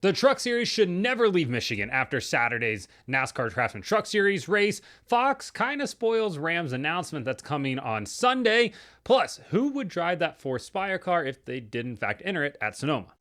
The Truck Series should never leave Michigan after Saturday's NASCAR Craftsman Truck Series race. Fox kind of spoils Ram's announcement that's coming on Sunday. Plus, who would drive that fourth Spire car if they did in fact enter it at Sonoma?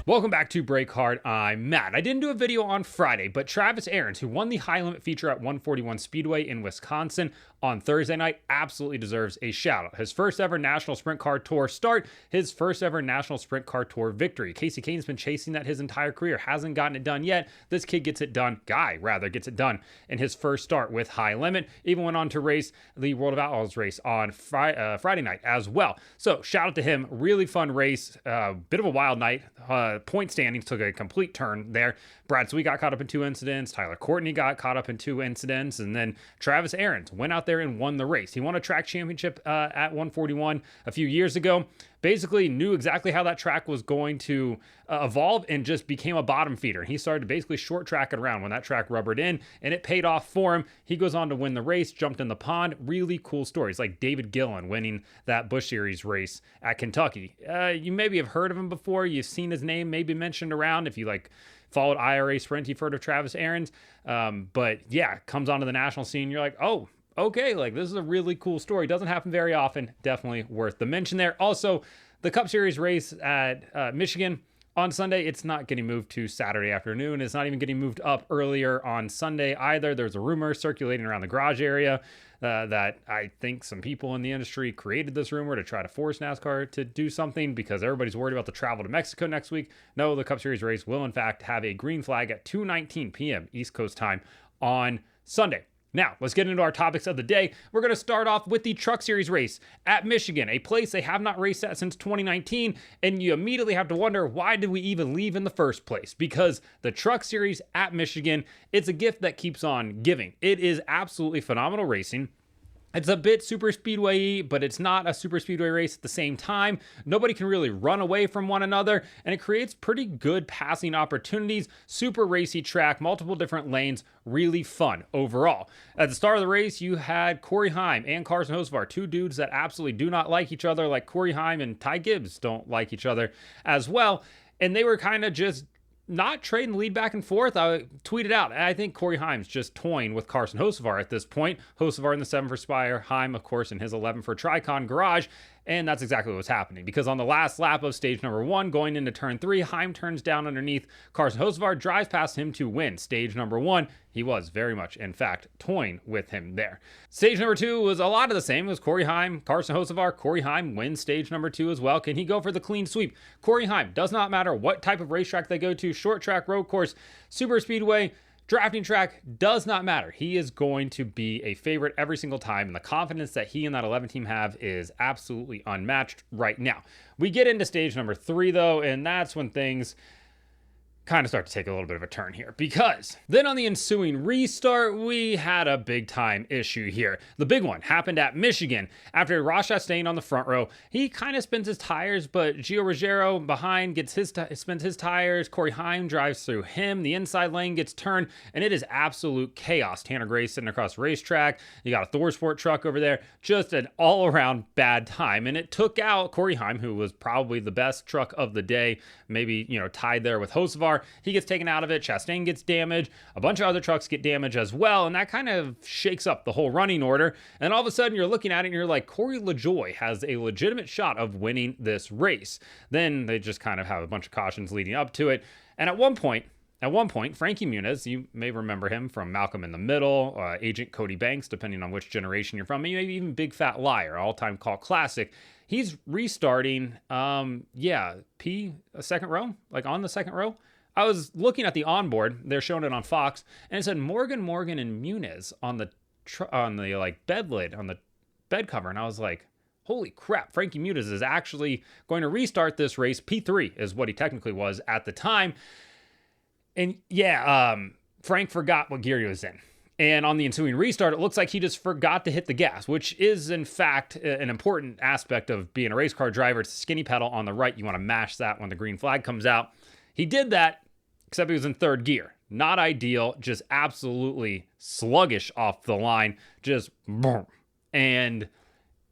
Welcome back to Break Hard. I'm Matt. I didn't do a video on Friday, but Travis Ahrens, who won the high limit feature at 141 Speedway in Wisconsin on Thursday night, absolutely deserves a shout out. His first ever National Sprint Car Tour start, his first ever National Sprint Car Tour victory. Casey Kane's been chasing that his entire career, hasn't gotten it done yet. This kid gets it done, gets it done in his first start with high limit. Even went on to race the World of Outlaws race on Friday night as well. So shout out to him. Really fun race. Bit of a wild night. Point standings took a complete turn there. Brad Sweet got caught up in 2 incidents. Tyler Courtney got caught up in 2 incidents. And then Travis Ahrens went out there and won the race. He won a track championship at 141 a few years ago. Basically knew exactly how that track was going to evolve and just became a bottom feeder. He started to basically short track it around when that track rubbered in, and it paid off for him. He goes on to win the race, jumped in the pond. Really cool stories like David Gillen winning that Busch Series race at Kentucky. You maybe have heard of him before. You've seen his name maybe mentioned around. If you followed IRA Sprint, you've heard of Travis Ahrens. But yeah, comes onto the national scene. You're like, oh, okay, this is a really cool story. Doesn't happen very often. Definitely worth the mention there. Also, the Cup Series race at Michigan on Sunday, it's not getting moved to Saturday afternoon. It's not even getting moved up earlier on Sunday either. There's a rumor circulating around the garage area that I think some people in the industry created this rumor to try to force NASCAR to do something because everybody's worried about the travel to Mexico next week. No, the Cup Series race will in fact have a green flag at 2:19 p.m. East Coast time on Sunday. Now, let's get into our topics of the day. We're going to start off with the Truck Series race at Michigan, a place they have not raced at since 2019, and you immediately have to wonder, why did we even leave in the first place? Because the Truck Series at Michigan, it's a gift that keeps on giving. It is absolutely phenomenal racing. It's a bit super speedway-y, but it's not a super speedway race at the same time. Nobody can really run away from one another, and it creates pretty good passing opportunities. Super racy track, multiple different lanes, really fun overall. At the start of the race, you had Corey Heim and Carson Hocevar, 2 dudes that absolutely do not like each other, like Corey Heim and Ty Gibbs don't like each other as well, and they were kind of just not trading the lead back and forth. I tweeted out, I think Corey Heim's just toying with Carson Hocevar at this point. Hocevar in the 7 for Spire, Heim, of course, in his 11 for Tricon Garage. And that's exactly what was happening, because on the last lap of stage number 1, going into turn 3, Heim turns down underneath Carson Hocevar, drives past him to win stage number 1. He was very much, in fact, toying with him there. Stage number 2 was a lot of the same. It was Corey Heim, Carson Hocevar. Corey Heim wins stage number 2 as well. Can he go for the clean sweep? Corey Heim, does not matter what type of racetrack they go to, short track, road course, super speedway, drafting track, does not matter. He is going to be a favorite every single time, and the confidence that he and that 11 team have is absolutely unmatched right now. We get into stage number 3, though, and that's when things kind of start to take a little bit of a turn here, because then on the ensuing restart, we had a big time issue here. The big one happened at Michigan after Ross Chastain on the front row. He kind of spins his tires, but Gio Ruggiero behind spins his tires. Corey Heim drives through him. The inside lane gets turned, and it is absolute chaos. Tanner Gray sitting across the racetrack. You got a Thor Sport truck over there. Just an all around bad time, and it took out Corey Heim, who was probably the best truck of the day, maybe tied there with Hocevar. He gets taken out of it. Chastain gets damaged. A bunch of other trucks get damaged as well. And that kind of shakes up the whole running order. And all of a sudden you're looking at it and you're like, Corey LaJoie has a legitimate shot of winning this race. Then they just kind of have a bunch of cautions leading up to it. And at one point, Frankie Muniz, you may remember him from Malcolm in the Middle, Agent Cody Banks, depending on which generation you're from, maybe even Big Fat Liar, all-time call classic. He's restarting, P, a second row, on the second row. I was looking at the onboard, they're showing it on Fox, and it said Morgan, and Muniz on the bed lid, on the bed cover, and I was like, holy crap, Frankie Muniz is actually going to restart this race. P3 is what he technically was at the time. And Frank forgot what gear he was in. And on the ensuing restart, it looks like he just forgot to hit the gas, which is, in fact, an important aspect of being a race car driver. It's a skinny pedal on the right. You want to mash that when the green flag comes out. He did that, except he was in 3rd gear. Not ideal, just absolutely sluggish off the line. Just boom. And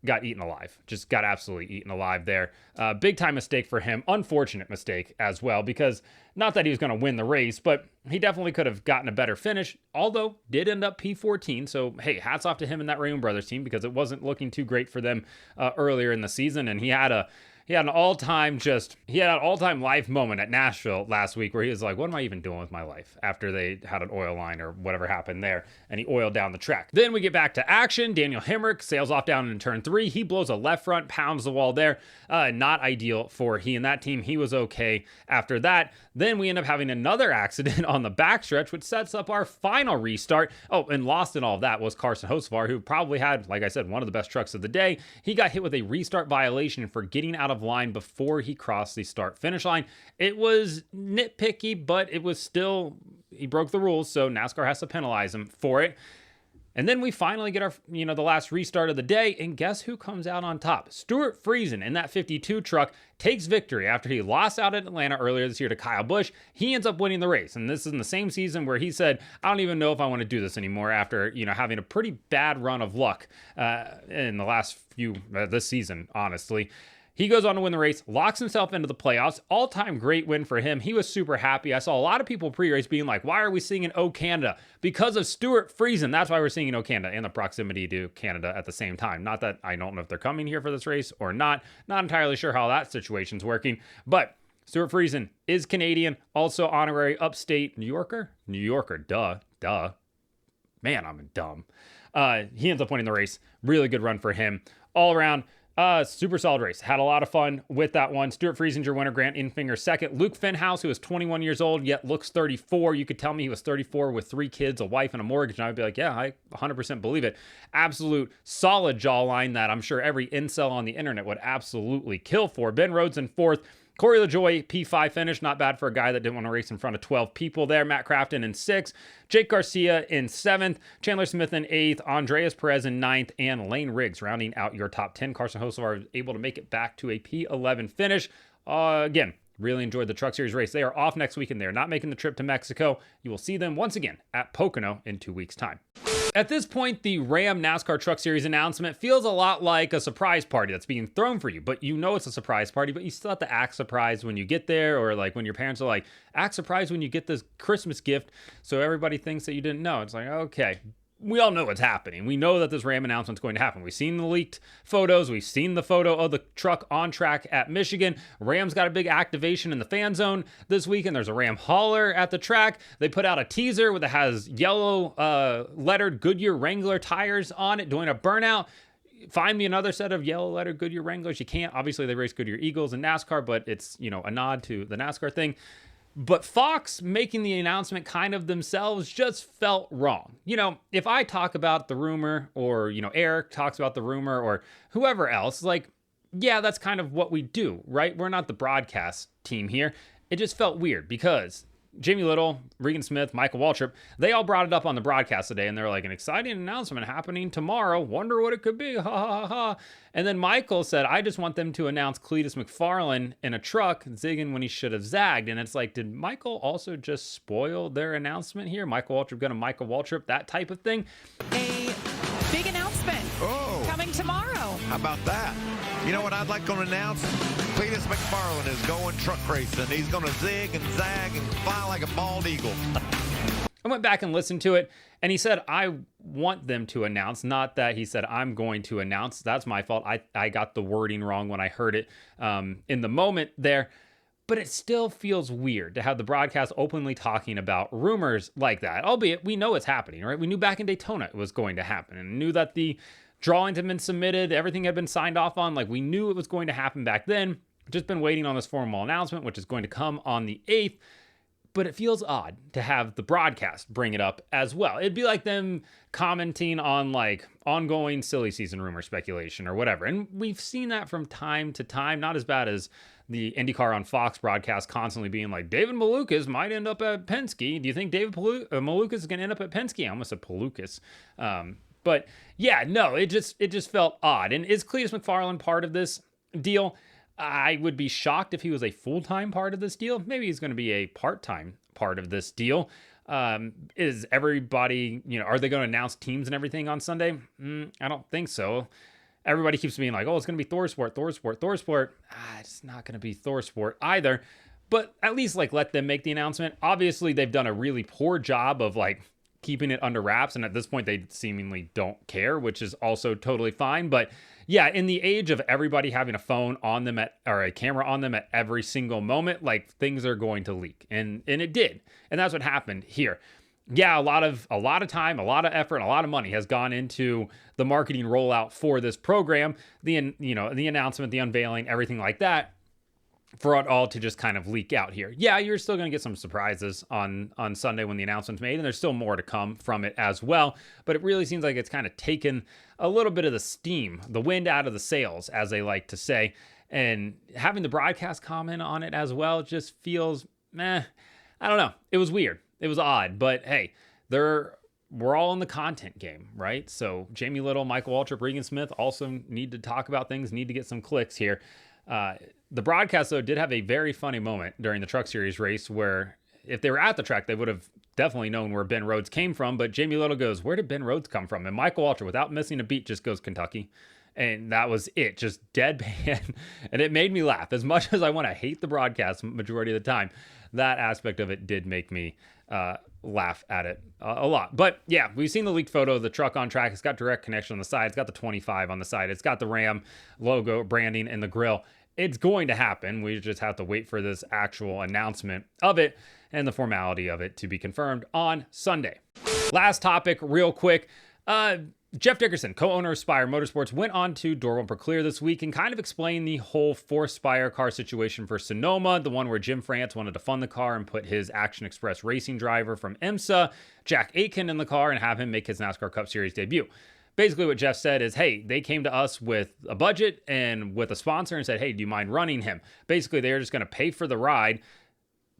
got eaten alive. Just got absolutely eaten alive there. Big time mistake for him. Unfortunate mistake as well, because not that he was going to win the race, but he definitely could have gotten a better finish, although did end up P14. So, hey, hats off to him and that Raymond Brothers team, because it wasn't looking too great for them earlier in the season. And he had an all-time life moment at Nashville last week where he was like, what am I even doing with my life, after they had an oil line or whatever happened there, and he oiled down the track. Then we get back to action. Daniel Hemrick sails off down in turn 3. He blows a left front, pounds the wall there. Not ideal for he and that team. He was okay after that. Then we end up having another accident on the backstretch, which sets up our final restart. Oh, and lost in all of that was Carson Hocevar, who probably had, like I said, one of the best trucks of the day. He got hit with a restart violation for getting out of line before he crossed the start finish line. It was nitpicky, but it was still, he broke the rules, so NASCAR has to penalize him for it. And then we finally get our, the last restart of the day, and guess who comes out on top? Stewart Friesen in that 52 truck takes victory after he lost out at Atlanta earlier this year to Kyle Busch. He ends up winning the race, and this is in the same season where he said, I don't even know if I want to do this anymore after, having a pretty bad run of luck in the last this season, honestly. He goes on to win the race, locks himself into the playoffs. All-time great win for him. He was super happy. I saw a lot of people pre-race being like, why are we singing "Oh Canada"? Because of Stewart Friesen. That's why we're singing "Oh Canada" and the proximity to Canada at the same time. Not that I don't know if they're coming here for this race or not. Not entirely sure how that situation's working. But Stewart Friesen is Canadian, also honorary upstate New Yorker. New Yorker, duh. Man, I'm dumb. He ends up winning the race. Really good run for him. All around, super solid race. Had a lot of fun with that one. Stewart Friesen, your winner. Grant Infinger second. Luke Fenhouse, who is 21 years old, yet looks 34. You could tell me he was 34 with 3 kids, a wife, and a mortgage, and I would be like, yeah, I 100% believe it. Absolute solid jawline that I'm sure every incel on the internet would absolutely kill for. Ben Rhodes in 4th. Corey LaJoie, P5 finish. Not bad for a guy that didn't want to race in front of 12 people there. Matt Crafton in 6th. Jake Garcia in 7th. Chandler Smith in 8th. Andreas Perez in 9th. And Lane Riggs rounding out your top 10. Carson Hocevar was able to make it back to a P11 finish. Again, really enjoyed the Truck Series race. They are off next week and they're not making the trip to Mexico. You will see them once again at Pocono in 2 weeks' time. At this point, the Ram NASCAR Truck Series announcement feels a lot like a surprise party that's being thrown for you, but you know it's a surprise party, but you still have to act surprised when you get there, or like when your parents are like, act surprised when you get this Christmas gift, so everybody thinks that you didn't know. It's like, okay, we all know what's happening. We know that this Ram announcement's going to happen. We've seen the leaked photos. We've seen the photo of the truck on track at Michigan. Ram's got a big activation in the fan zone this week, and there's a Ram hauler at the track. They put out a teaser that has yellow lettered Goodyear Wrangler tires on it doing a burnout. Find me another set of yellow lettered Goodyear Wranglers. You can't. Obviously, they race Goodyear Eagles in NASCAR, but it's, a nod to the NASCAR thing. But Fox making the announcement kind of themselves just felt wrong. If I talk about the rumor, or, Eric talks about the rumor, or whoever else, like, yeah, that's kind of what we do, right? We're not the broadcast team here. It just felt weird because Jamie Little, Regan Smith, Michael Waltrip, they all brought it up on the broadcast today, and they're like, an exciting announcement happening tomorrow. Wonder what it could be. Ha ha ha. And then Michael said, I just want them to announce Cletus McFarlane in a truck zigging when he should have zagged. And it's like, did Michael also just spoil their announcement here? Michael Waltrip gonna Michael Waltrip, that type of thing. A big announcement coming tomorrow. How about that? You know what I'd like to announce? Cletus McFarlane is going truck racing. He's going to zig and zag and fly like a bald eagle. I went back and listened to it, and he said, I want them to announce, not that he said, I'm going to announce. That's my fault. I got the wording wrong when I heard it in the moment there. But it still feels weird to have the broadcast openly talking about rumors like that, albeit we know it's happening, right? We knew back in Daytona it was going to happen, and knew that the drawings had been submitted, everything had been signed off on. Like, we knew it was going to happen back then. Just been waiting on this formal announcement, which is going to come on the 8th. But it feels odd to have the broadcast bring it up as well. It'd be like them commenting on like ongoing silly season rumor speculation or whatever. And we've seen that from time to time, not as bad as the IndyCar on Fox broadcast constantly being like, David Malukas might end up at Penske. Do you think David Malukas is going to end up at Penske? I almost said Palookas. But yeah, no, it just felt odd. And is Cletus McFarlane part of this deal? I would be shocked if he was a full-time part of this deal. Maybe he's going to be a part-time part of this deal. Is everybody, are they going to announce teams and everything on Sunday? I don't think so. everybody keeps being like, oh, it's going to be ThorSport, ThorSport, ThorSport. It's not going to be ThorSport either. But at least like let them make the announcement. Obviously, they've done a really poor job of like keeping it under wraps. And at this point, they seemingly don't care, which is also totally fine. But yeah, in the age of everybody having a phone on them or a camera on them at every single moment, like things are going to leak. And it did. And that's what happened here. Yeah, a lot of time, a lot of effort, and a lot of money has gone into the marketing rollout for this program, the announcement, the unveiling, everything like that, for it all to just kind of leak out here. Yeah, you're still going to get some surprises on Sunday when the announcement's made, and there's still more to come from it as well. But it really seems like it's kind of taken a little bit of the steam, the wind out of the sails, as they like to say. And having the broadcast comment on it as well just feels, I don't know. It was weird. It was odd. But hey, we're all in the content game, right? So Jamie Little, Michael Waltrip, Regan Smith also need to talk about things, need to get some clicks here. The broadcast, though, did have a very funny moment during the Truck Series race where if they were at the track, they would have definitely known where Ben Rhodes came from. But Jamie Little goes, where did Ben Rhodes come from? And Michael Waltrip, without missing a beat, just goes, Kentucky. And that was it, just deadpan. And it made me laugh. As much as I want to hate the broadcast majority of the time, that aspect of it did make me laugh at it a lot. But yeah, we've seen the leaked photo of the truck on track. It's got direct connection on the side. It's got the 25 on the side. It's got the Ram logo branding in the grill. It's going to happen. We just have to wait for this actual announcement of it and the formality of it to be confirmed on Sunday. Last topic, real quick. Jeff Dickerson, co-owner of Spire Motorsports, went on to Door Bumper Clear this week and kind of explained the whole 4 Spire car situation for Sonoma, the one where Jim France wanted to fund the car and put his Action Express racing driver from IMSA, Jack Aitken, in the car and have him make his NASCAR Cup Series debut. Basically what Jeff said is, hey, they came to us with a budget and with a sponsor and said, hey, do you mind running him? Basically, they're just going to pay for the ride,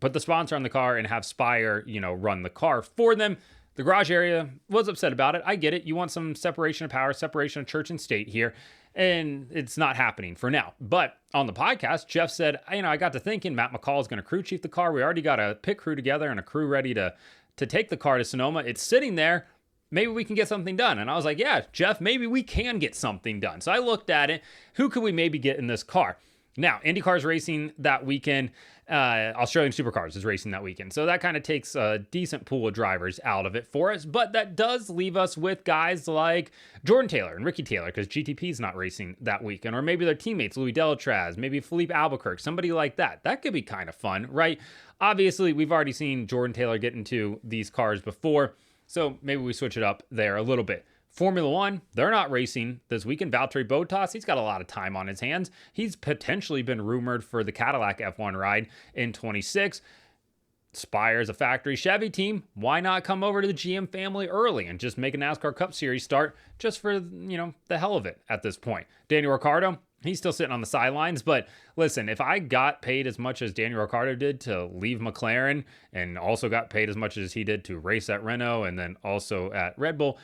put the sponsor on the car, and have Spire, run the car for them. The garage area was upset about it. I get it. You want some separation of power, separation of church and state here, and it's not happening for now. But on the podcast, Jeff said, I got to thinking Matt McCall is going to crew chief the car. We already got a pit crew together and a crew ready to take the car to Sonoma. It's sitting there. Maybe we can get something done. And I was like, yeah, Jeff, maybe we can get something done. So I looked at it. Who could we maybe get in this car? Now, IndyCar's racing that weekend. Australian Supercars is racing that weekend. So that kind of takes a decent pool of drivers out of it for us. But that does leave us with guys like Jordan Taylor and Ricky Taylor, because GTP's not racing that weekend. Or maybe their teammates, Louis Delatraz, maybe Philippe Albuquerque, somebody like that. That could be kind of fun, right? Obviously, we've already seen Jordan Taylor get into these cars before. So maybe we switch it up there a little bit. Formula One, they're not racing this weekend. Valtteri Bottas, he's got a lot of time on his hands. He's potentially been rumored for the Cadillac F1 ride in 26. Spire's a factory Chevy team. Why not come over to the GM family early and just make a NASCAR Cup Series start just for, the hell of it at this point? Daniel Ricciardo, he's still sitting on the sidelines, but listen, if I got paid as much as Daniel Ricciardo did to leave McLaren and also got paid as much as he did to race at Renault and then also at Red Bull,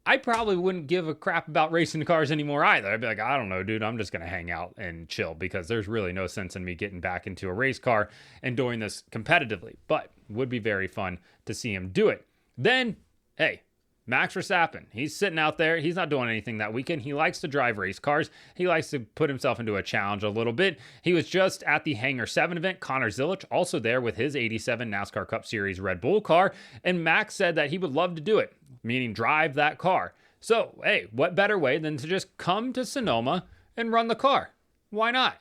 I probably wouldn't give a crap about racing cars anymore either. I'd be like, I don't know, dude, I'm just going to hang out and chill because there's really no sense in me getting back into a race car and doing this competitively, but would be very fun to see him do it. Then, hey, Max Verstappen, he's sitting out there. He's not doing anything that weekend. He likes to drive race cars. He likes to put himself into a challenge a little bit. He was just at the Hangar 7 event. Connor Zilic also there with his 87 NASCAR Cup Series Red Bull car. And Max said that he would love to do it, meaning drive that car. So, hey, what better way than to just come to Sonoma and run the car? Why not?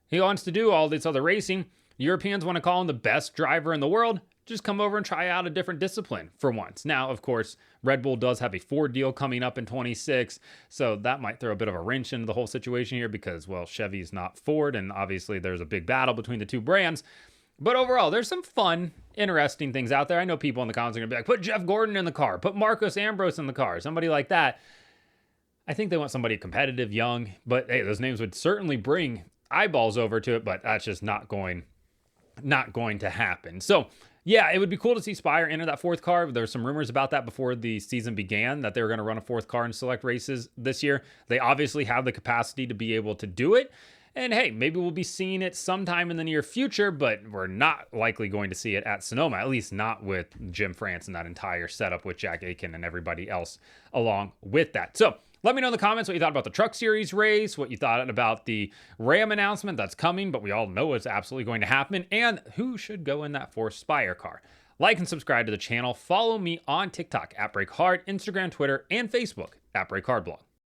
He wants to do all this other racing. Europeans want to call him the best driver in the world. Just come over and try out a different discipline for once. Now, of course, Red Bull does have a Ford deal coming up in 26, so that might throw a bit of a wrench into the whole situation here because, well, Chevy's not Ford, and obviously there's a big battle between the two brands. But overall, there's some fun, interesting things out there. I know people in the comments are going to be like, put Jeff Gordon in the car, put Marcos Ambrose in the car, somebody like that. I think they want somebody competitive, young, but hey, those names would certainly bring eyeballs over to it, but that's just not going to happen. So, yeah, it would be cool to see Spire enter that 4th car. There were some rumors about that before the season began, that they were going to run a 4th car in select races this year. They obviously have the capacity to be able to do it. And hey, maybe we'll be seeing it sometime in the near future, but we're not likely going to see it at Sonoma, at least not with Jim France and that entire setup with Jack Aitken and everybody else along with that. So Let me know in the comments what you thought about the Truck Series race, what you thought about the Ram announcement that's coming, but we all know it's absolutely going to happen, and who should go in that fourth Spire car. Like and subscribe to the channel. Follow me on TikTok at BreakHard, Instagram, Twitter, and Facebook at BreakHardBlog.